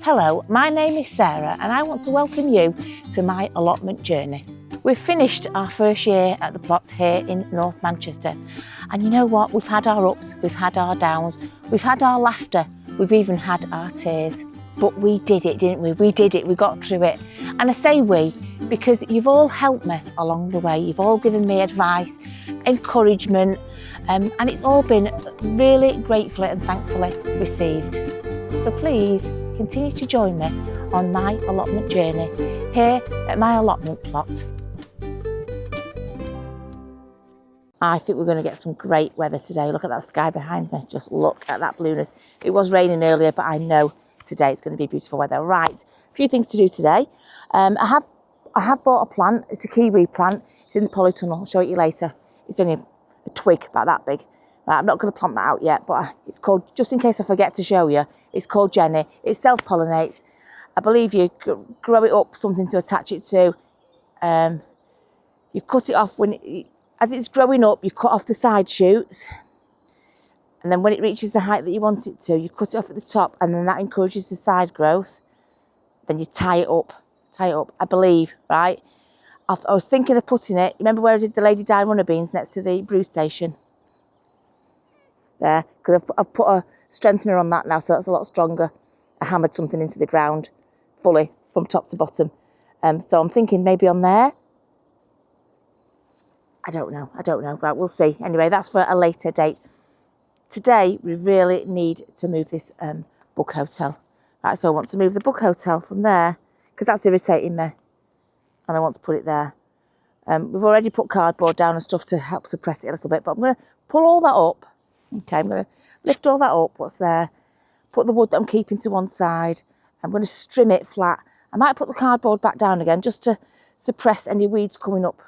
Hello, my name is Sarah and I want to welcome you to my allotment journey. We've finished our first year at the plot here in North Manchester, and you know what? We've had our ups, we've had our downs, we've had our laughter, we've even had our tears. But we did it, didn't we? We did it, we got through it. And I say we because you've all helped me along the way. You've all given me advice, encouragement, and it's all been really gratefully and thankfully received. So please continue to join me on my allotment journey here at my allotment plot. I think we're going to get some great weather today. Look at that sky behind me. Just look at that blueness. It was raining earlier, but I know today it's going to be beautiful weather. Right, a few things to do today. I have bought a plant. It's a kiwi plant. It's in the polytunnel. I'll show it you later. It's only a twig about that big. Right, I'm not going to plant that out yet, but it's called, just in case I forget to show you, it's called Jenny. It self-pollinates. I believe you grow it up, something to attach it to. You cut it off as it's growing up, you cut off the side shoots. And then when it reaches the height that you want it to, you cut it off at the top, and then that encourages the side growth. Then you tie it up, I believe, right? I was thinking of putting it, remember where I did the Lady Di runner beans next to the brew station? There, because I've put a strengthener on that now, so that's a lot stronger. I hammered something into the ground fully from top to bottom. So I'm thinking maybe on there. I don't know, right, we'll see. Anyway, that's for a later date. Today, we really need to move this bug hotel. Right, so I want to move the bug hotel from there, because that's irritating me. And I want to put it there. We've already put cardboard down and stuff to help suppress it a little bit, but I'm going to pull all that up. Okay, I'm going to lift all that up, what's there, put the wood that I'm keeping to one side. I'm going to trim it flat. I might put the cardboard back down again just to suppress any weeds coming up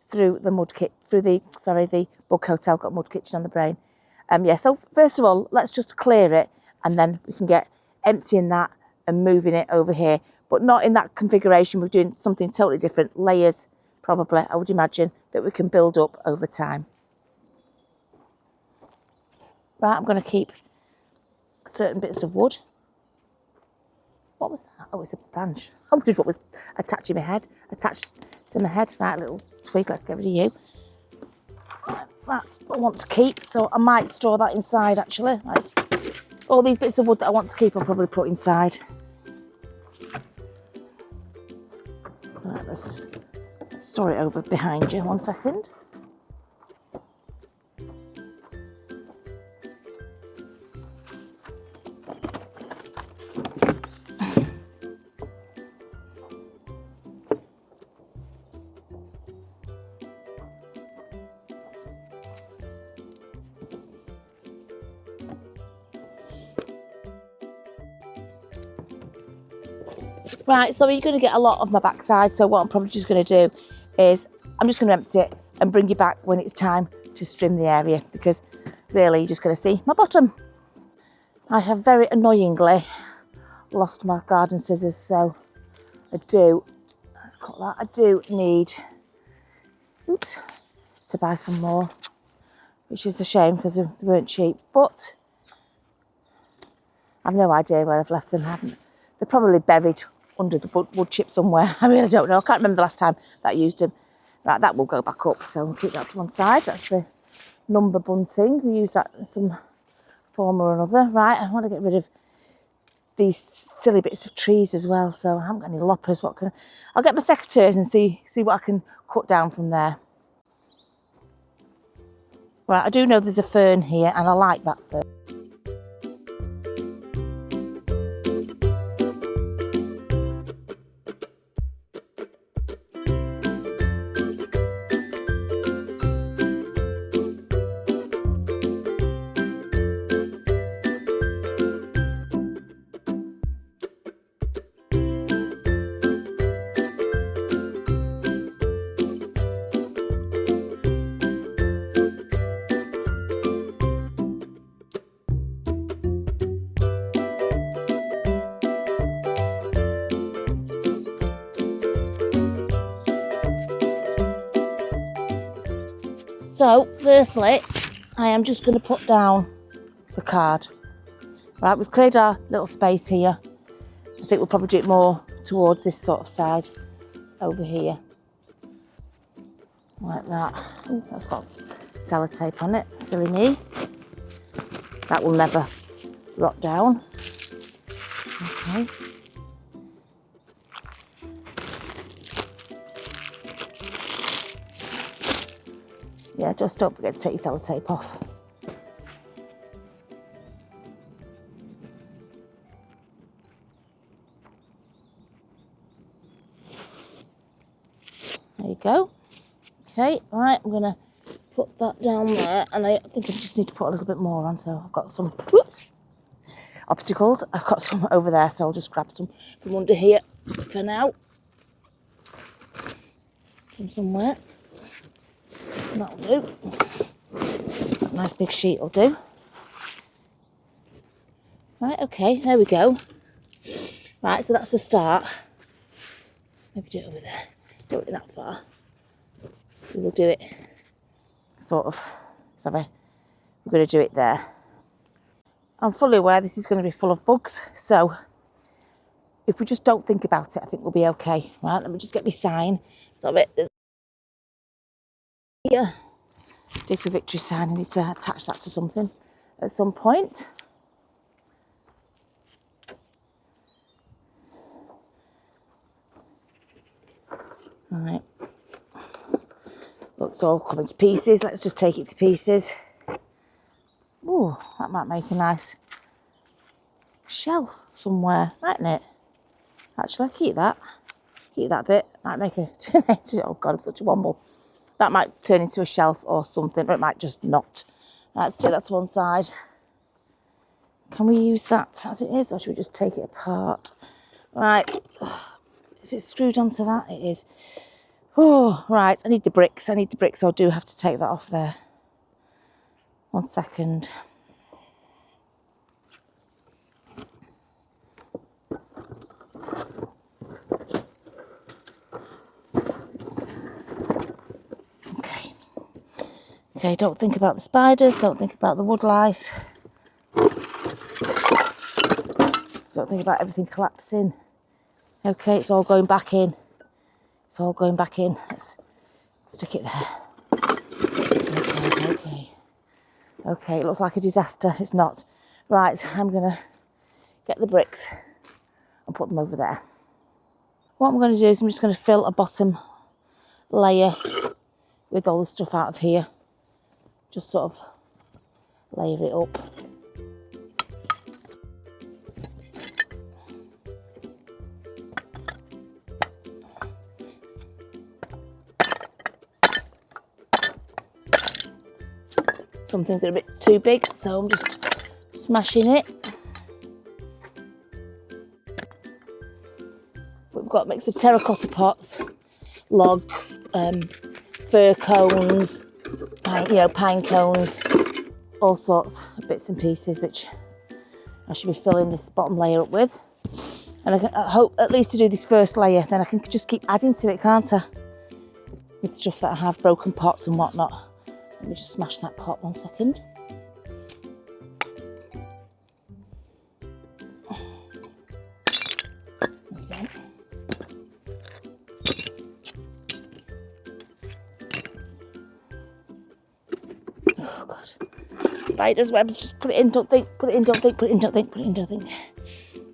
through the the bug hotel. Got mud kitchen on the brain. Yeah, so first of all, let's just clear it and then we can get emptying that and moving it over here, but not in that configuration. We're doing something totally different, layers probably, I would imagine, that we can build up over time. Right, I'm going to keep certain bits of wood. What was that? Oh, it's a branch. I wondered what was attached to my head. Right, a little twig, let's get rid of you. That I want to keep, so I might store that inside actually. All these bits of wood that I want to keep, I'll probably put inside. Right, let's store it over behind you, 1 second. Right, so you're going to get a lot of my backside, so what I'm probably just going to do is I'm just going to empty it and bring you back when it's time to trim the area, because really you're just going to see my bottom. I have very annoyingly lost my garden scissors, so let's cut that. I do need, to buy some more, which is a shame because they weren't cheap, but I've no idea where I've left them. They're probably buried under the wood chip somewhere. I really don't know. I can't remember the last time that I used them. Right, that will go back up, so we'll keep that to one side. That's the number bunting. We use that in some form or another. Right, I want to get rid of these silly bits of trees as well, so I haven't got any loppers. I'll get my secateurs and see what I can cut down from there. Right, I do know there's a fern here and I like that fern. So, firstly, I am just going to put down the card. Right, we've cleared our little space here. I think we'll probably do it more towards this sort of side over here. Like that. Ooh, that's got sellotape on it, silly me. That will never rot down. Okay. Yeah, just don't forget to take your sellotape off. There you go. Okay, all right, I'm gonna put that down there, and I think I just need to put a little bit more on, so I've got some, whoops, obstacles. I've got some over there, so I'll just grab some from under here for now. From somewhere. That'll do. That nice big sheet will do. Right, okay, there we go. Right, so that's the start. Maybe do it over there. Don't do it that far. We will do it sort of, sorry, we're going to do it there. I'm fully aware this is going to be full of bugs, so if we just don't think about it, I think we'll be okay. Right, let me just get my sign. So there's here, dig for victory sign. I need to attach that to something at some point. All right. Looks all coming to pieces. Let's just take it to pieces. Oh, that might make a nice shelf somewhere, mightn't it? Actually, I'll keep that. Keep that bit. Might make a turn into, oh God, I'm such a womble. That might turn into a shelf or something, or it might just not. Let's take that to one side. Can we use that as it is, or should we just take it apart? Right. Is it screwed onto that? It is. Oh, right. I need the bricks. So I do have to take that off there. 1 second. Okay. Okay, don't think about the spiders. Don't think about the wood lice. Don't think about everything collapsing. Okay, it's all going back in. It's all going back in. Let's stick it there. Okay. Okay, it looks like a disaster. It's not. Right, I'm going to get the bricks and put them over there. What I'm going to do is I'm just going to fill a bottom layer with all the stuff out of here. Just sort of layer it up. Some things are a bit too big, so I'm just smashing it. We've got a mix of terracotta pots, logs, fir cones, pine cones, all sorts of bits and pieces, which I should be filling this bottom layer up with. And I hope at least to do this first layer, then I can just keep adding to it, can't I? With stuff that I have, broken pots and whatnot. Let me just smash that pot 1 second. Okay. Oh God. Spiders, webs, just put it in, don't think, put it in, don't think, put it in, don't think, put it in, don't think.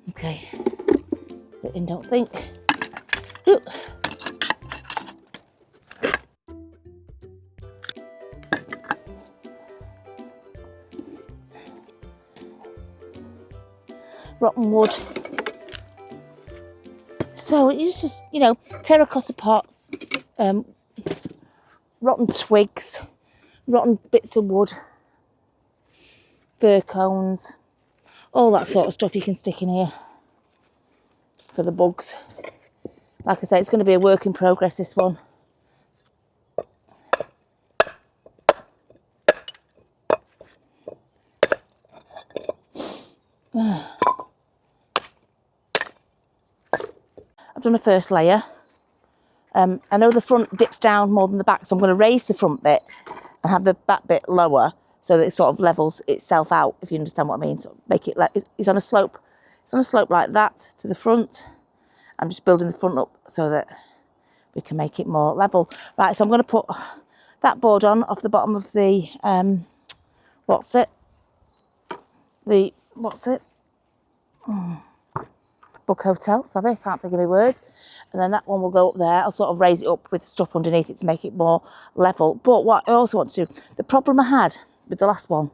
Okay. Put it in, don't think. Ooh. Rotten wood. So it's just, terracotta pots, rotten twigs, rotten bits of wood, fir cones, all that sort of stuff you can stick in here for the bugs. Like I say, it's going to be a work in progress, this one. I've done a first layer. I know the front dips down more than the back, so I'm going to raise the front bit and have the back bit lower so that it sort of levels itself out, if you understand what I mean. So make it like it's on a slope It's on a slope like that to the front. I'm just building the front up so that we can make it more level. Right, so I'm going to put that board on off the bottom of the, Book Hotel, sorry, I can't think of my words. And then that one will go up there. I'll sort of raise it up with stuff underneath it to make it more level. But what I also want to do, the problem I had with the last one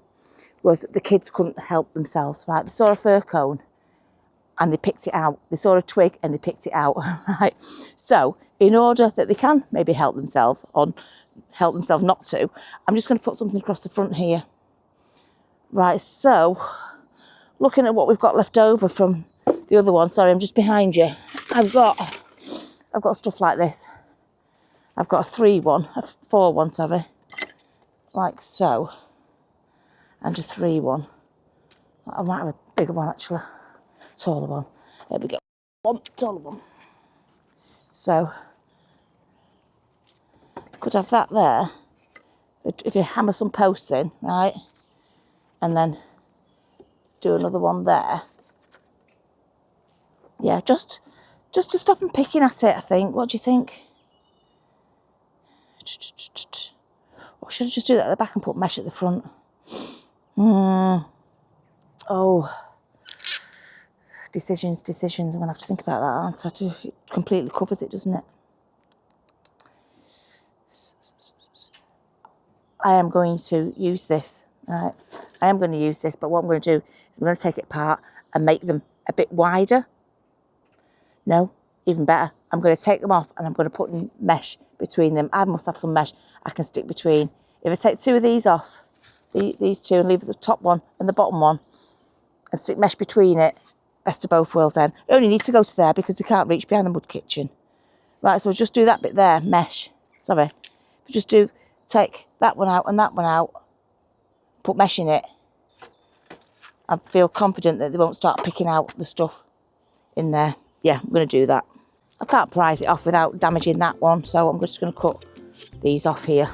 was that the kids couldn't help themselves, right? They saw a fir cone and they picked it out. They saw a twig and they picked it out, right? So in order that they can maybe help themselves or help themselves not to, I'm just going to put something across the front here. Right, so looking at what we've got left over from the other one, sorry, I'm just behind you. I've got stuff like this. I've got a 4 one, sorry, like so, and a 3 one. I might have a bigger one actually, taller one. There we go, one taller one. So could have that there. If you hammer some posts in, right, and then do another one there. Yeah, just to stop them picking at it, I think. What do you think? Or should I just do that at the back and put mesh at the front? Oh, decisions. I'm going to have to think about that, aren't I? It completely covers it, doesn't it? I am going to use this, right? I am going to use this, but what I'm going to do is I'm going to take it apart and make them a bit wider. No, even better. I'm going to take them off and I'm going to put mesh between them. I must have some mesh I can stick between. If I take 2 of these off, these 2, and leave the top one and the bottom one, and stick mesh between it, best of both worlds then. I only need to go to there because they can't reach behind the mud kitchen. Right, so we'll just do that bit there, mesh. Sorry. If we just take that one out and that one out, put mesh in it, I feel confident that they won't start picking out the stuff in there. Yeah, I'm going to do that. I can't prise it off without damaging that one, so I'm just going to cut these off here.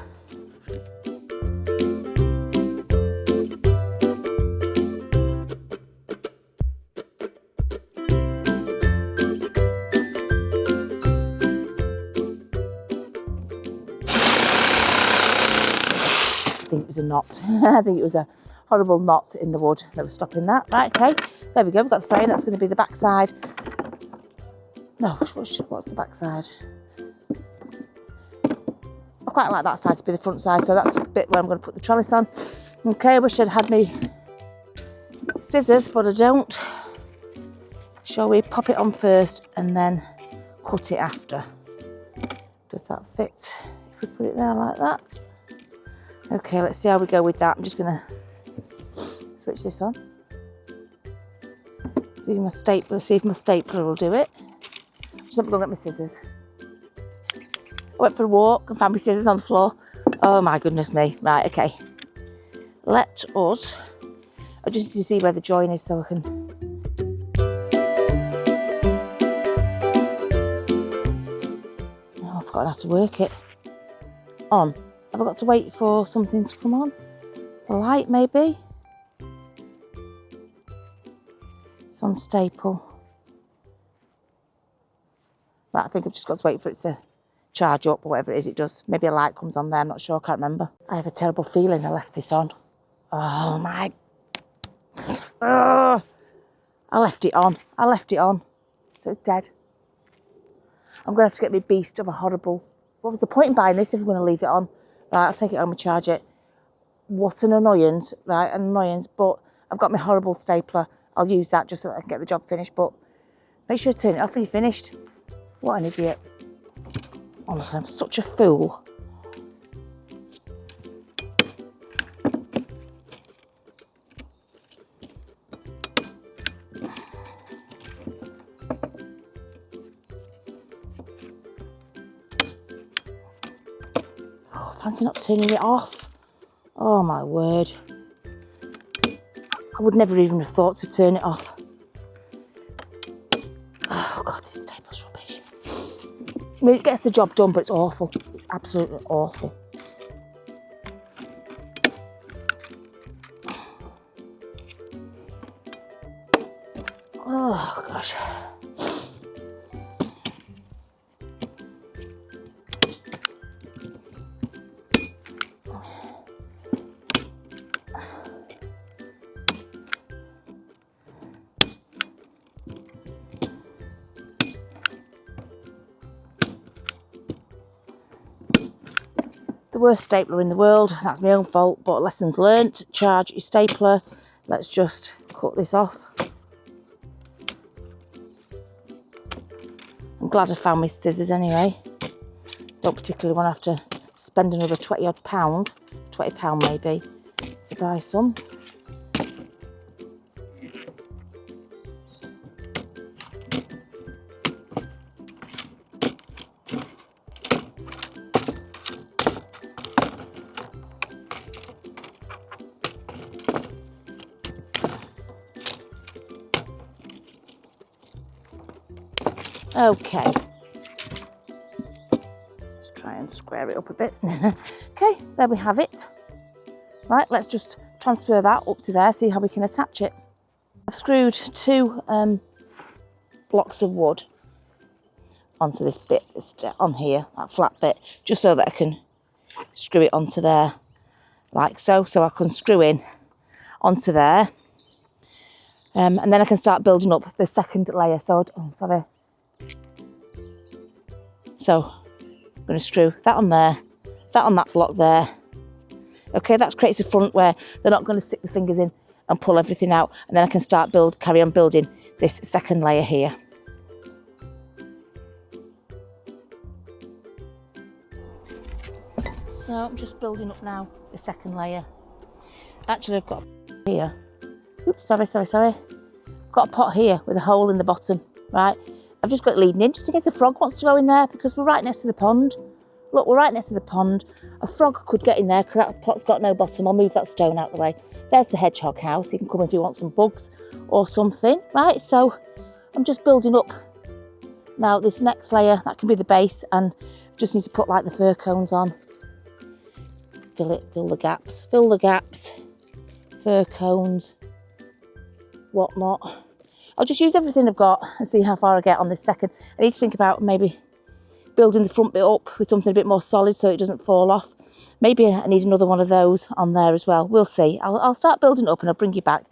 I think it was a knot. I think it was a horrible knot in the wood that was stopping that. Right, okay, there we go. We've got the frame. That's going to be the back side. No, what's the back side? I quite like that side to be the front side, so that's a bit where I'm going to put the trellis on. Okay, I wish I'd had me scissors, but I don't. Shall we pop it on first and then cut it after? Does that fit if we put it there like that? Okay, let's see how we go with that. I'm just going to switch this on. See if my stapler will do it. Just have a look at my scissors. I went for a walk and found my scissors on the floor. Oh my goodness me. Right, okay. I just need to see where the join is so I can... Oh, I've forgotten how to work it. On. Have I got to wait for something to come on? The light, maybe? It's on staple. Right, I think I've just got to wait for it to charge up or whatever it is it does. Maybe a light comes on there, I'm not sure, I can't remember. I have a terrible feeling I left this on. Oh my... I left it on. So it's dead. I'm going to have to get me beast of a horrible... What was the point in buying this if I'm going to leave it on? Right, I'll take it home and charge it. What an annoyance, right, an annoyance. But I've got my horrible stapler. I'll use that just so that I can get the job finished. But make sure to turn it off when you're finished. What an idiot. Honestly, I'm such a fool. Oh, fancy not turning it off. Oh my word. I would never even have thought to turn it off. Oh God, this staple's rubbish. I mean, it gets the job done, but it's awful. It's absolutely awful. Oh, Oh gosh. The worst stapler in the world, that's my own fault, but lessons learnt. Charge your stapler. Let's just cut this off. I'm glad I found my scissors anyway. Don't particularly want to have to spend another 20 odd pound, £20 maybe, to buy some. Okay, let's try and square it up a bit. Okay, there we have it. Right, let's just transfer that up to there, see how we can attach it. I've screwed 2 blocks of wood onto this bit that's on here, that flat bit, just so that I can screw it onto there, like so. So I can screw in onto there, and then I can start building up the second layer. So, So I'm going to screw that on there, that on that block there. Okay, that creates a front where they're not going to stick the fingers in and pull everything out. And then I can start carry on building this second layer here. So I'm just building up now the second layer. Actually, I've got a here. Oops, sorry. Got a pot here with a hole in the bottom, right? I've just got it leading in just in case a frog wants to go in there, because we're right next to the pond. Look, we're right next to the pond. A frog could get in there because that pot's got no bottom. I'll move that stone out of the way. There's the hedgehog house. He can come if he wants some bugs or something, right? So I'm just building up now this next layer. That can be the base, and just need to put like the fir cones on. Fill the gaps, fir cones, whatnot. I'll just use everything I've got and see how far I get on this second. I need to think about maybe building the front bit up with something a bit more solid so it doesn't fall off. Maybe I need another one of those on there as well. We'll see. I'll start building it up and I'll bring you back.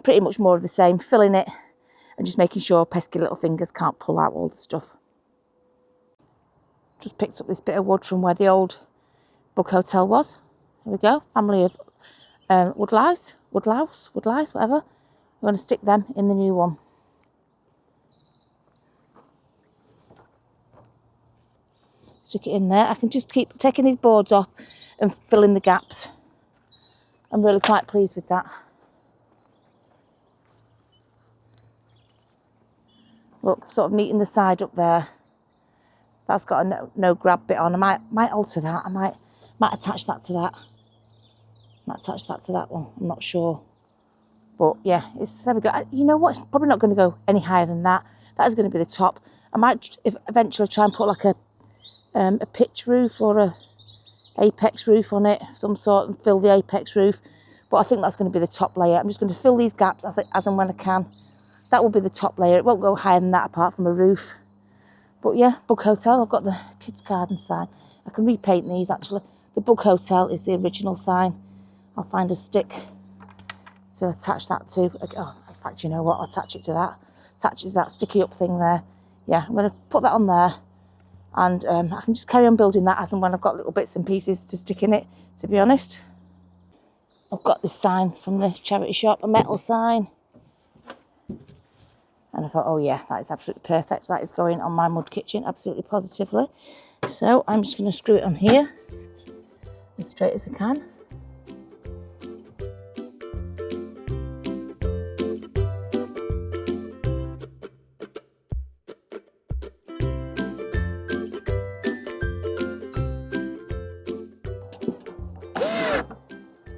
Pretty much more of the same, filling it and just making sure pesky little fingers can't pull out all the stuff. Just picked up this bit of wood from where the old Bug Hotel was. There we go, family of woodlouse, whatever. I'm going to stick them in the new one. Stick it in there. I can just keep taking these boards off and filling the gaps. I'm really quite pleased with that. Look, sort of neating the side up there. That's got a no grab bit on. I might alter that. I might attach that to that. Might attach that to that one. I'm not sure. But yeah, there we go. You know what? It's probably not going to go any higher than that. That is going to be the top. I might eventually try and put like a pitch roof or a apex roof on it of some sort and fill the apex roof. But I think that's going to be the top layer. I'm just going to fill these gaps as and when I can. That will be the top layer. It won't go higher than that apart from a roof. But yeah, Bug Hotel. I've got the kids' garden sign. I can repaint these actually. The Bug Hotel is the original sign. I'll find a stick to attach that to. Oh, in fact, you know what? I'll attach it to that. Attaches that sticky up thing there. Yeah, I'm going to put that on there. And I can just carry on building that as and when I've got little bits and pieces to stick in it, to be honest. I've got this sign from the charity shop, a metal sign. And I thought, oh yeah, that is absolutely perfect. That is going on my mud kitchen, absolutely positively. So I'm just going to screw it on here as straight as I can.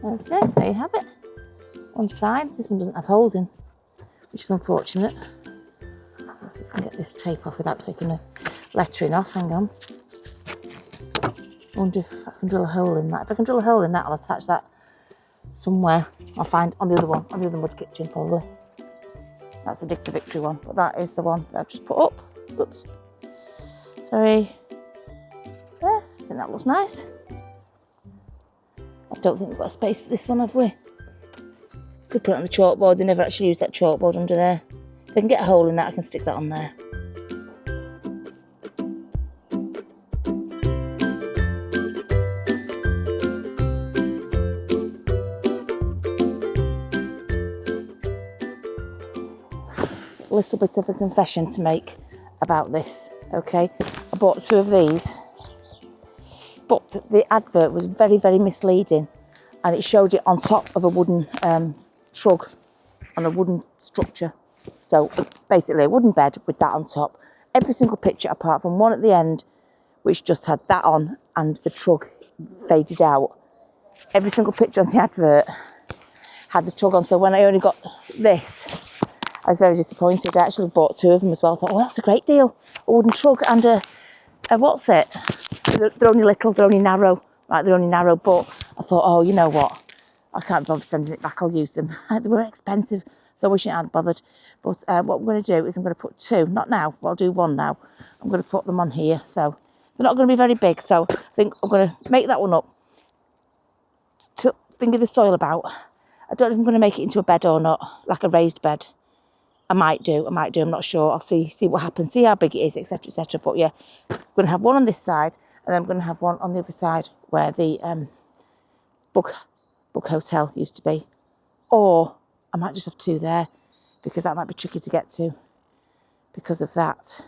Okay, there you have it. One side. This one doesn't have holes in, which is unfortunate. Let's see if I can get this tape off without taking the lettering off. Hang on. I wonder if I can drill a hole in that. If I can drill a hole in that, I'll attach that somewhere. I'll find on the other one, on the other mud kitchen probably. That's a Dig for Victory one, but that is the one that I've just put up. Oops. Sorry. There, I think that looks nice. I don't think we've got a space for this one, have we? Could put it on the chalkboard. They never actually used that chalkboard under there. If I can get a hole in that, I can stick that on there. A little bit of a confession to make about this, okay? I bought 2 of these, but the advert was very, very misleading, and it showed it on top of a wooden trug on a wooden structure. So basically a wooden bed with that on top. Every single picture apart from one at the end, which just had that on and the trug faded out. Every single picture on the advert had the trug on. So when I only got this, I was very disappointed. I actually bought 2 of them as well. I thought, oh, that's a great deal. A wooden trug and a what's it? They're only little, they're only narrow. Right, they're only narrow, but I thought, oh, you know what? I can't bother sending it back, I'll use them. They were expensive, so I wish I hadn't bothered. But what I'm going to do is I'm going to put 2, not now, but I'll do 1 now. I'm going to put them on here, so they're not going to be very big. So I think I'm going to make that one up. To think of the soil about. I don't know if I'm going to make it into a bed or not, like a raised bed. I might do, I'm not sure. I'll see what happens, see how big it is, etc, etc. But yeah, I'm going to have 1 on this side, and then I'm going to have 1 on the other side where the book hotel used to be. Or I might just have 2 there, because that might be tricky to get to because of that.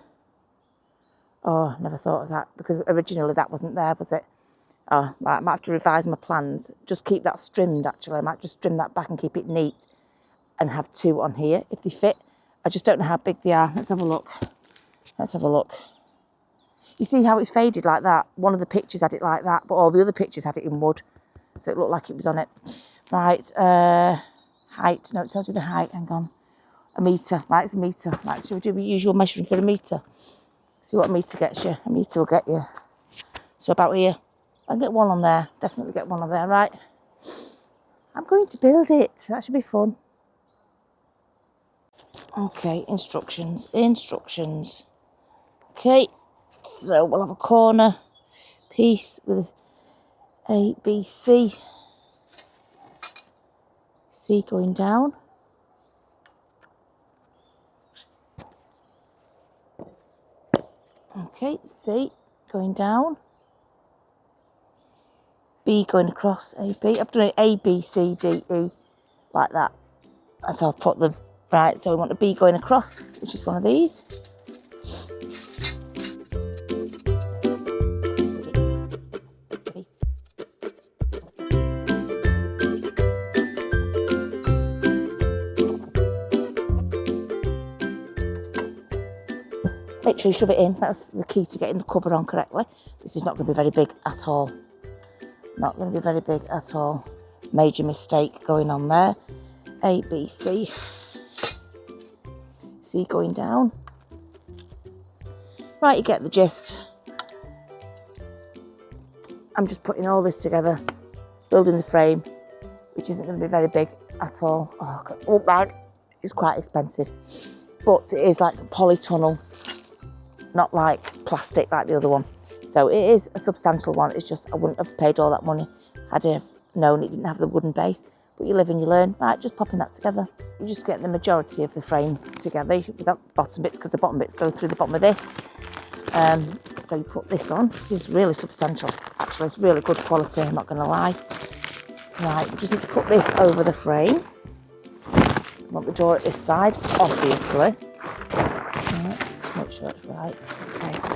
Oh, never thought of that, because originally that wasn't there, was it? Oh, I might have to revise my plans. Just keep that trimmed, actually. I might just trim that back and keep it neat and have 2 on here if they fit. I just don't know how big they are. Let's have a look. Let's have a look. You see how it's faded like that? One of the pictures had it like that, but all the other pictures had it in wood. So it looked like it was on it. Right, height. No, it tells you the height. Hang on. A metre. Right, it's a metre. Right, so we do the usual measuring for a metre. See what a metre gets you. A metre will get you. So about here. I can get 1 on there. Definitely get 1 on there, right? I'm going to build it. That should be fun. Okay, instructions. Okay, so we'll have a corner piece with A, B, C. C going down. Okay, C going down. B going across, A, B. I've done it A, B, C, D, E, like that. That's how I've put them. Right, so we want a B going across, which is one of these. Make sure you shove it in. That's the key to getting the cover on correctly. This is not going to be very big at all. Not going to be very big at all. Major mistake going on there. A, B, C. C going down. Right, you get the gist. I'm just putting all this together, building the frame, which isn't going to be very big at all. Oh, God. Oh, right. It's quite expensive, but it is like polytunnel, not like plastic like the other one. So it is a substantial one. It's just I wouldn't have paid all that money had I have known it didn't have the wooden base. But you live and you learn. Right, just popping that together. You just get the majority of the frame together without bottom bits, because the bottom bits go through the bottom of this. So you put this on. This is really substantial. Actually, it's really good quality, I'm not going to lie. Right, you just need to put this over the frame. You want the door at this side, obviously. Right, just make sure it's right. Okay.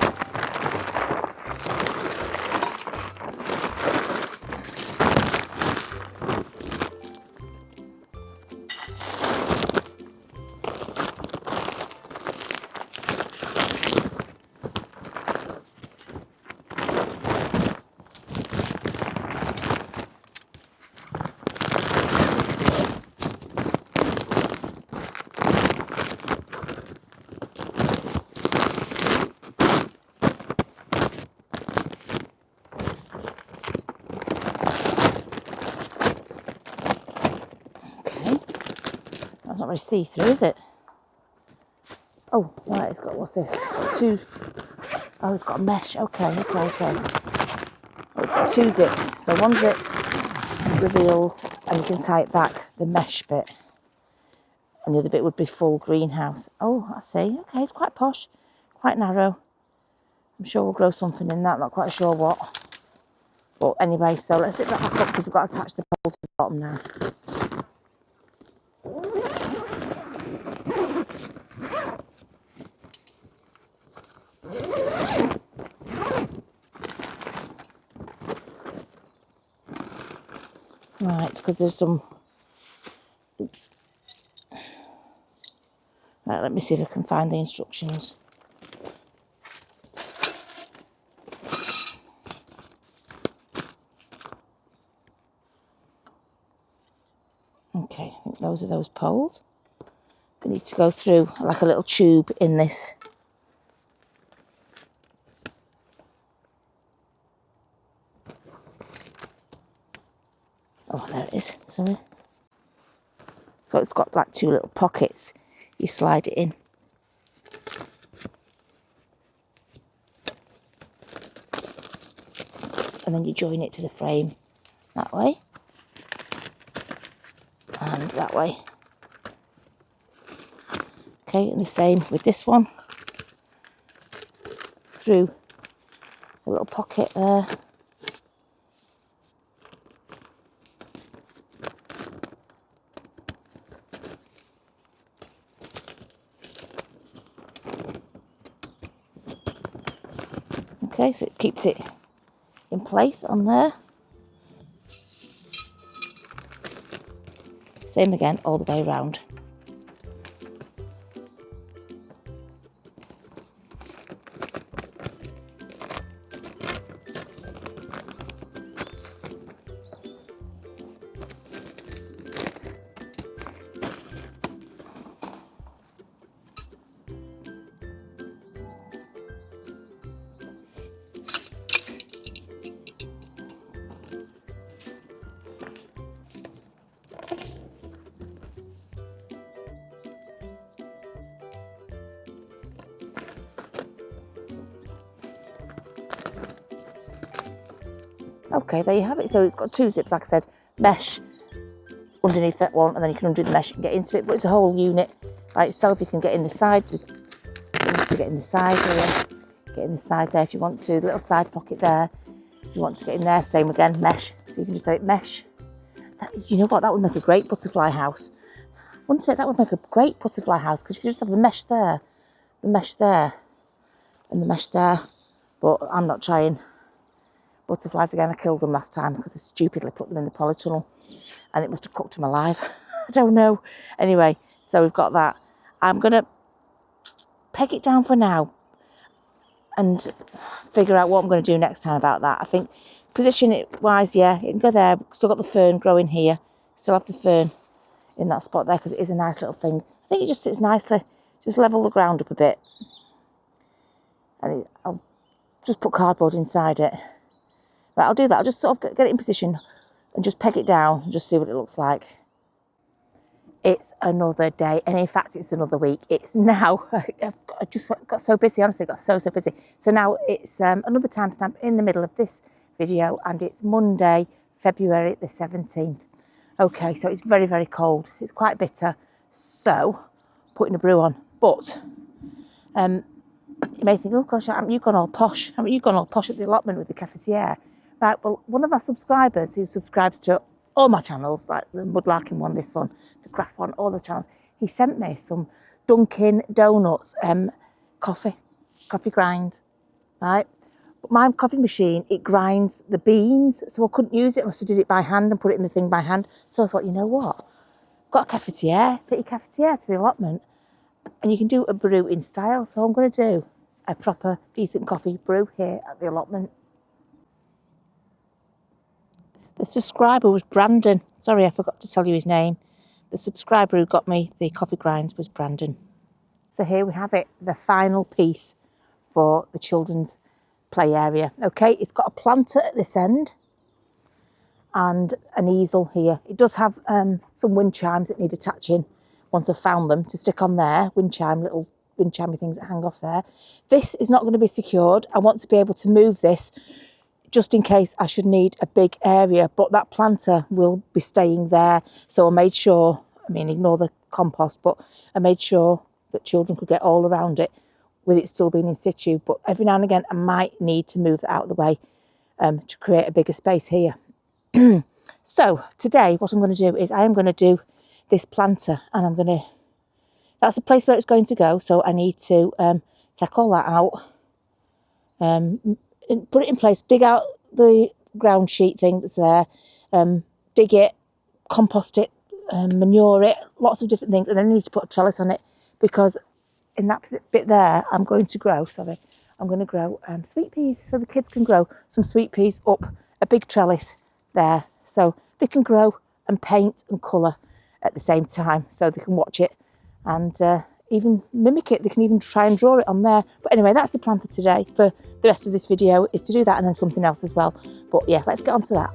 That's not very see-through, is it? Oh, right, it's got, what's this? It's got two, oh, it's got a mesh. Okay. Oh, it's got two zips. So one zip reveals, and you can tie it back, the mesh bit. And the other bit would be full greenhouse. Oh, I see. Okay, it's quite posh, quite narrow. I'm sure we'll grow something in that, not quite sure what. But anyway, so let's zip that back up because we've got to attach the poles to the bottom now. Right, because there's some, oops. Right, let me see if I can find the instructions. Okay, I think those are those poles. They need to go through like a little tube in this. Oh, there it is, sorry. So it's got like two little pockets. You slide it in. And then you join it to the frame that way. And that way. Okay, and the same with this one. Through a little pocket there. Okay, so it keeps it in place on there. Same again all the way around. Okay, there you have it. So it's got two zips, like I said, mesh underneath that one, and then you can undo the mesh and get into it. But it's a whole unit by itself. You can get in the side, just to get in the side here, get in the side there if you want to. The little side pocket there, if you want to get in there. Same again, mesh. So you can just do it mesh. You know what? That would make a great butterfly house. Wouldn't it? That would make a great butterfly house because you could just have the mesh there, and the mesh there. But I'm not trying butterflies again. I killed them last time because I stupidly put them in the polytunnel and it must have cooked them alive. I don't know. Anyway, so we've got that. I'm going to peg it down for now and figure out what I'm going to do next time about that. I think position it wise, yeah, it can go there. Still got the fern growing here. Still have the fern in that spot there because it is a nice little thing. I think it just sits nicely. Just level the ground up a bit. And I'll just put cardboard inside it. Right, I'll do that. I'll just sort of get it in position and just peg it down and just see what it looks like. It's another day, and in fact, it's another week. It's now, I just got so busy, honestly, got so busy. So now it's another timestamp in the middle of this video, and it's Monday, February the 17th. Okay, so it's very, very cold. It's quite bitter, so putting a brew on. But you may think, oh gosh, haven't you gone all posh? Haven't you gone all posh at the allotment with the cafetiere? Right, well, one of our subscribers who subscribes to all my channels, like the Mudlarking one, this one, the Craft one, all the channels, he sent me some Dunkin' Donuts coffee grind, right? But my coffee machine, it grinds the beans, so I couldn't use it unless I did it by hand and put it in the thing by hand. So I thought, you know what? Got a cafetiere, take your cafetiere to the allotment and you can do a brew in style. So I'm going to do a proper decent coffee brew here at the allotment. The subscriber was Brandon. Sorry, I forgot to tell you his name. The subscriber who got me the coffee grinds was Brandon. So here we have it, the final piece for the children's play area. Okay, it's got a planter at this end and an easel here. It does have some wind chimes that need attaching once I've found them to stick on there. Wind chime, little bin chammy things that hang off there. This is not going to be secured. I want to be able to move this just in case I should need a big area, but that planter will be staying there. So I made sure, I mean, ignore the compost, but I made sure that children could get all around it with it still being in situ. But every now and again, I might need to move that out of the way to create a bigger space here. So today, what I'm going to do is I am going to do this planter, and I'm going to, that's the place where it's going to go. So I need to take all that out, put it in place, dig out the ground sheet thing that's there, dig it, compost it, manure it, lots of different things. And then I need to put a trellis on it, because in that bit there, I'm going to grow sweet peas, so the kids can grow some sweet peas up a big trellis there. So they can grow and paint and colour at the same time, so they can watch it and even mimic it. They can even try and draw it on there. But anyway, that's the plan for today. For the rest of this video is to do that and then something else as well. But yeah, let's get on to that.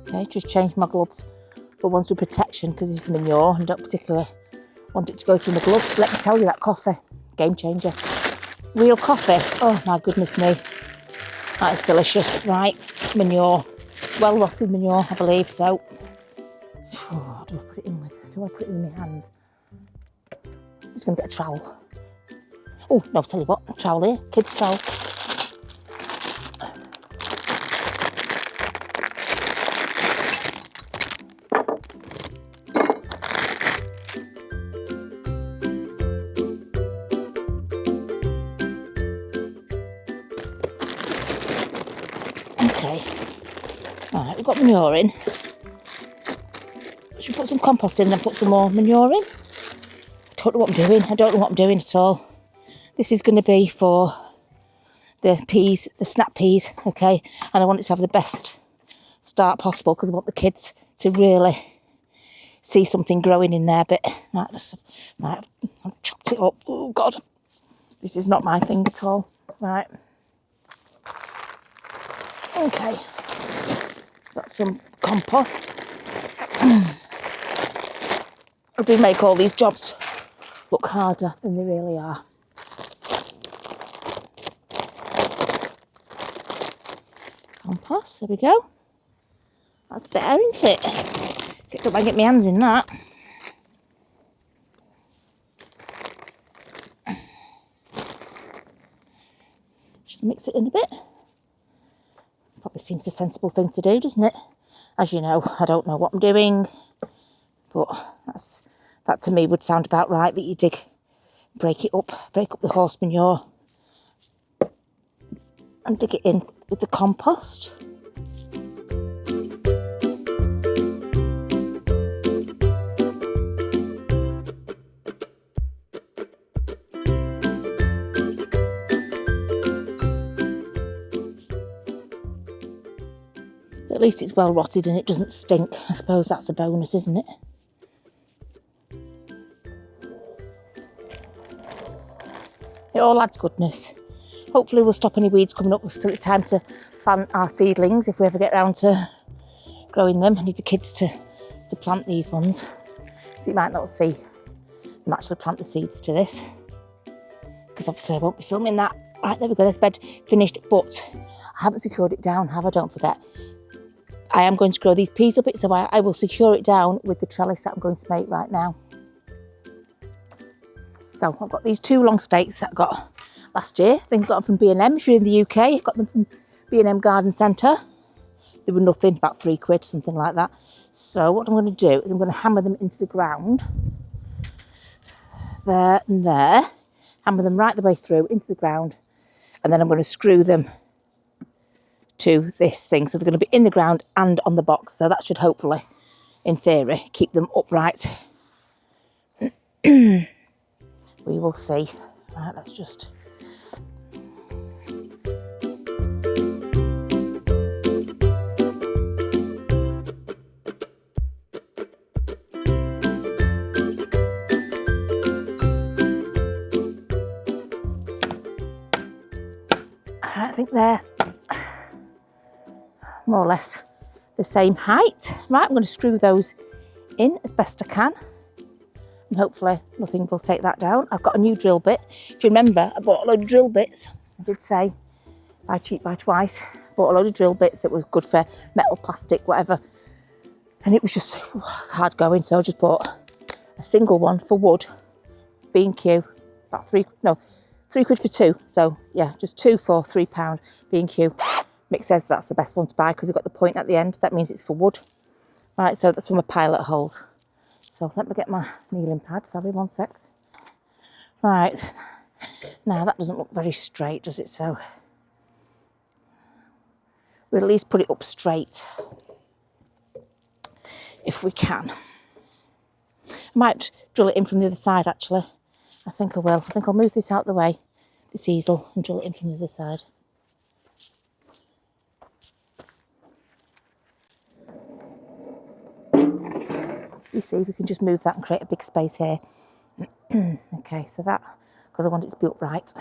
Okay, just changed my gloves for ones with protection because it's manure and I don't particularly want it to go through my gloves. Let me tell you, that coffee, game changer. Real coffee, oh my goodness me, that is delicious. Right, manure, well rotted manure, I believe. So what do I put it in with? I don't want to put it in my hands. I'm just going to get a trowel. Oh no, tell you what, a trowel here, kids' trowel. Okay, right, we've got manure in. Should we put some compost in and then put some more manure in? I don't know what I'm doing. I don't know what I'm doing at all. This is going to be for the peas, the snap peas, okay? And I want it to have the best start possible because I want the kids to really see something growing in there. But right, I've chopped it up. Oh God, this is not my thing at all. Right. Okay, got some compost. I do make all these jobs look harder than they really are. Compost, there we go. That's better, isn't it? Don't mind getting my hands in that. Should I mix it in a bit? Probably seems a sensible thing to do, doesn't it? As you know, I don't know what I'm doing, but that to me would sound about right, that you break up the horse manure and dig it in with the compost. At least it's well rotted and it doesn't stink. I suppose that's a bonus, isn't it? It all adds goodness. Hopefully we'll stop any weeds coming up till it's time to plant our seedlings, if we ever get around to growing them. I need the kids to plant these ones. So you might not see them actually plant the seeds to this, because obviously I won't be filming that. Right, there we go, this bed finished, but I haven't secured it down, have I? Don't forget. I am going to grow these peas up it, so I will secure it down with the trellis that I'm going to make right now. So I've got these 2 long stakes that I got last year. I think I got them from B&M. If you're in the UK, I got them from B&M Garden Centre. They were nothing, about £3, something like that. So what I'm going to do is I'm going to hammer them into the ground. There and there. Hammer them right the way through into the ground. And then I'm going to screw them to this thing. So they're going to be in the ground and on the box. So that should hopefully, in theory, keep them upright. We will see. Right, let's just... think they're more or less the same height. Right, I'm going to screw those in as best I can. And hopefully nothing will take that down. I've got a new drill bit. If you remember, I bought a load of drill bits. I did say, buy cheap, buy twice. Bought a load of drill bits that was good for metal, plastic, whatever. And it was just hard going, so I just bought a single one for wood, B&Q, about £3 for two. So yeah, just two for £3, B&Q. Mick says that's the best one to buy because it's got the point at the end. That means it's for wood. Right, so that's from a pilot hold. So let me get my kneeling pad, sorry, one sec. Right, now that doesn't look very straight, does it? So we'll at least put it up straight if we can. I might drill it in from the other side actually. I think I will. I think I'll move this out of the way, this easel, and drill it in from the other side. You see, we can just move that and create a big space here. Okay, so that, because I want it to be upright.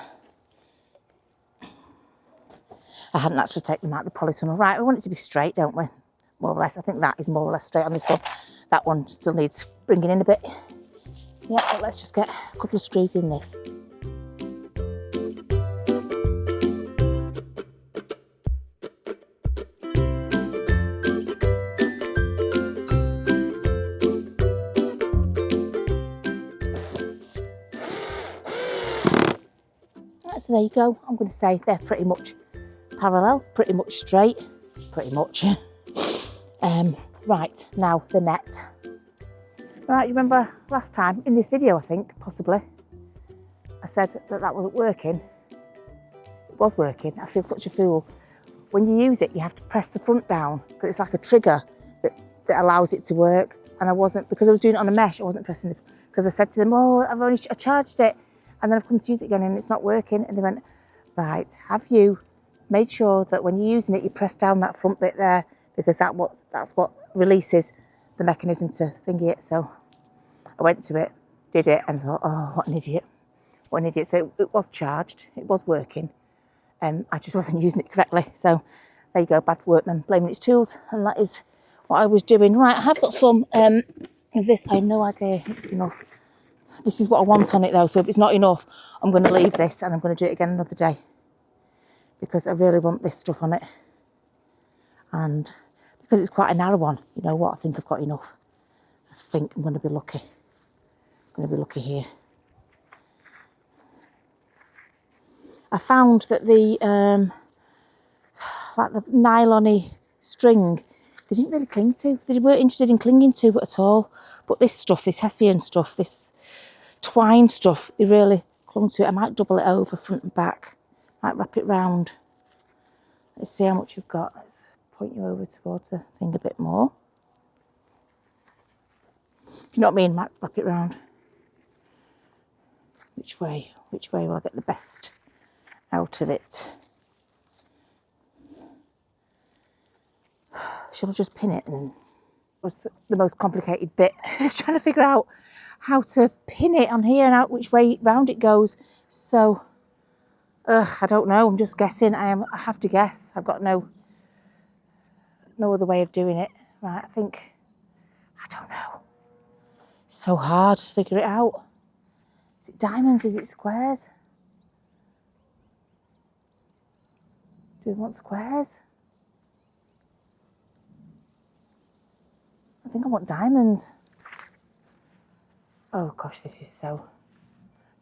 I hadn't actually taken them out of the polytunnel. Right, we want it to be straight, don't we? More or less. I think that is more or less straight on this one. That one still needs bringing in a bit. Yeah, but let's just get a couple of screws in this. So there you go. I'm going to say they're pretty much parallel, pretty much straight, pretty much. Right, now the net. Right, you remember last time in this video, I think, possibly, I said that that wasn't working. It was working. I feel such a fool. When you use it, you have to press the front down because it's like a trigger that allows it to work. And I wasn't, because I was doing it on a mesh, I wasn't pressing the, because I said to them, oh, I charged it. And then I've come to use it again and it's not working. And they went, right, have you made sure that when you're using it, you press down that front bit there because that's what releases the mechanism to thingy it. So I went to it, did it, and thought, oh, what an idiot. What an idiot. So it was charged, it was working. I just wasn't using it correctly. So there you go, bad workman, blaming its tools. And that is what I was doing. Right, I have got some of this. I have no idea if it's enough. This is what I want on it though, so if it's not enough, I'm going to leave this and I'm going to do it again another day because I really want this stuff on it. And because it's quite a narrow one, you know what, I think I've got enough. I think I'm going to be lucky. I'm going to be lucky here. I found that the like the nylon-y string, they didn't really cling to. They weren't interested in clinging to at all. But this stuff, this hessian stuff, this twine stuff, they really clung to it. I might double it over front and back. Might wrap it round. Let's see how much you've got. Let's point you over towards the thing a bit more. Do you know what I mean? Might wrap it round. Which way? Which way will I get the best out of it? Shall I just pin it? And was the most complicated bit. I was trying to figure out how to pin it on here and out which way round it goes. So, I don't know. I'm just guessing. I have to guess. I've got no other way of doing it. Right, I don't know. It's so hard to figure it out. Is it diamonds? Is it squares? Do we want squares? I think I want diamonds. Oh gosh, this is so...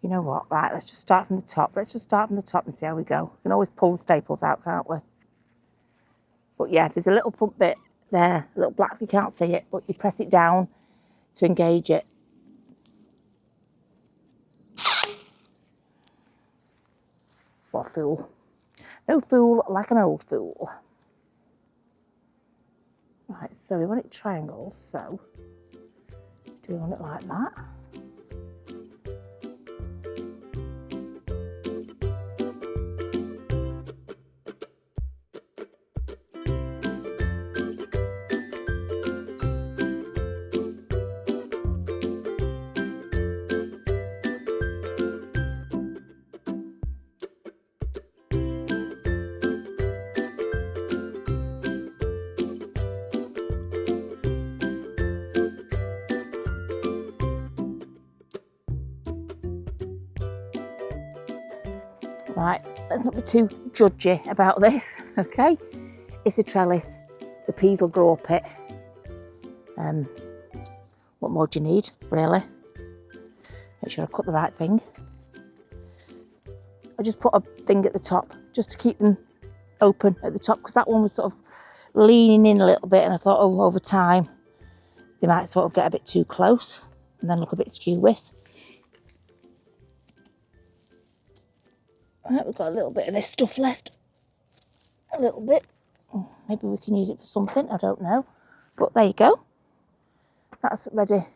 You know what? Right, let's just start from the top. Let's just start from the top and see how we go. We can always pull the staples out, can't we? But yeah, there's a little front bit there, a little black, you can't see it, but you press it down to engage it. What a fool. No fool like an old fool. Right, so we want it triangles, so do we want it like that? Right, let's not be too judgy about this, okay? It's a trellis. The peas will grow up it. What more do you need, really? Make sure I cut the right thing. I just put a thing at the top just to keep them open at the top, because that one was sort of leaning in a little bit, and I thought, oh, over time they might sort of get a bit too close and then look a bit skew with. Right, we've got a little bit of this stuff left. A little bit. Maybe we can use it for something, I don't know. But there you go. That's ready.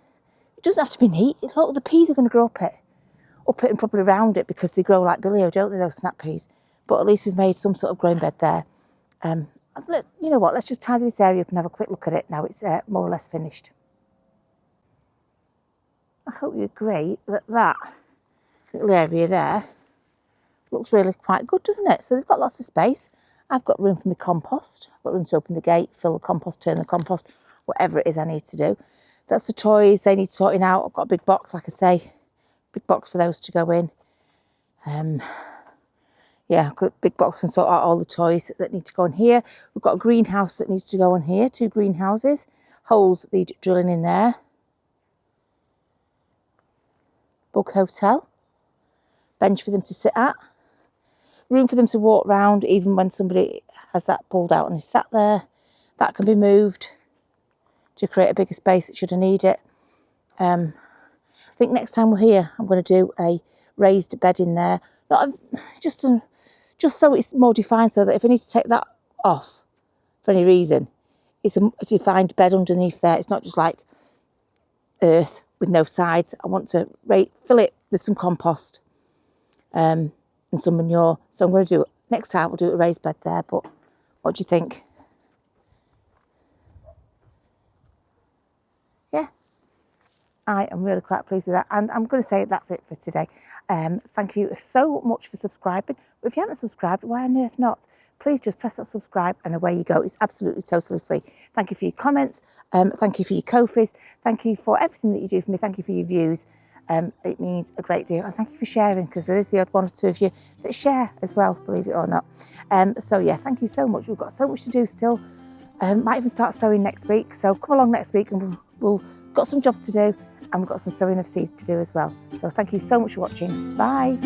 It doesn't have to be neat. Look, the peas are going to grow up it and probably around it, because they grow like billio, don't they, those snap peas? But at least we've made some sort of growing bed there. You know what, let's just tidy this area up and have a quick look at it now it's more or less finished. I hope you agree that that little area there looks really quite good, doesn't it? So they've got lots of space. I've got room for my compost. I've got room to open the gate, fill the compost, turn the compost, whatever it is I need to do. That's the toys, they need sorting out. I've got a big box, like I say, big box for those to go in. Yeah, I've got a big box and sort out all the toys that need to go in here. We've got a greenhouse that needs to go on here, 2 greenhouses. Holes need drilling in there. Bug hotel. Bench for them to sit at. Room for them to walk round, even when somebody has that pulled out and is sat there. That can be moved to create a bigger space should I need it. I think next time we're here, I'm going to do a raised bed in there. Just so it's more defined, so that if I need to take that off for any reason, it's a defined bed underneath there. It's not just like earth with no sides. I want to fill it with some compost and some manure. So I'm going to do, next time we'll do a raised bed there. But what do you think? Yeah, I am really quite pleased with that. And I'm going to say that's it for today. Thank you so much for subscribing. But if you haven't subscribed, why on earth not? Please just press that subscribe and away you go. It's absolutely totally free. Thank you for your comments. Thank you for your Ko-fis. Thank you for everything that you do for me. Thank you for your views. It means a great deal. And thank you for sharing, because there is the odd one or two of you that share as well, believe it or not. So yeah, thank you so much. We've got so much to do still. Might even start sowing next week. So come along next week and we'll got some jobs to do, and we've got some sowing of seeds to do as well. So thank you so much for watching. Bye.